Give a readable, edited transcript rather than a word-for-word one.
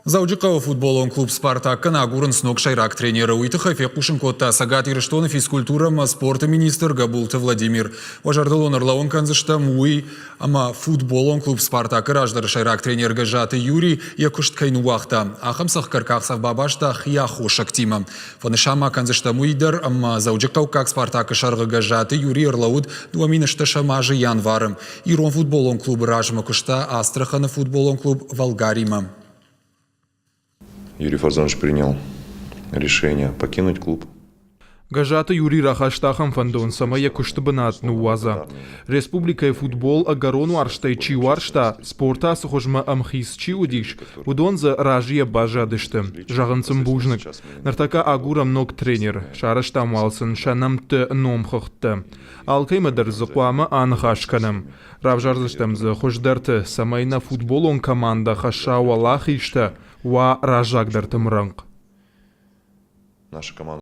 Заудикова футболон клуб «Спартак» нагурын снок шайрак тренера Уйтыхов Якушенкотта Сагат Ирыштон физкультура спорта министр Габулта Владимир. Важардалон Орлаон канзыштам уй, ама футболон клуб «Спартак» раждар шайрак тренер Гажаты Юрий Якушт кайнуахта. Ахамсах каркахсав бабашта хияху шактима. Фанышама канзыштам уйдар, ама заудиков как «Спартак» шарга Гажаты Юрий Орлауд дуаминышта шамажи январом. Ирон футболон клуб ражма кушта Астрахана футболон клуб Волгарима. Юрий Фазанович принял решение покинуть клуб. Гажата Юрий Рахаштахам фандон самая куштабанат нуаза. Республика и футбол агарону арштай чиуаршта спорта сухожма амхис чиудиш удонза ражия бажадышты. Жаганцам бужник. Нартака агурам ног тренер. Шарашта малсын шанам т номхахты. Алкаймадар зақуама анхашканам. Равжардыштам за хождарты самайна футболон команда хашауа лахишта ва ражагдартым ранг. Наша команда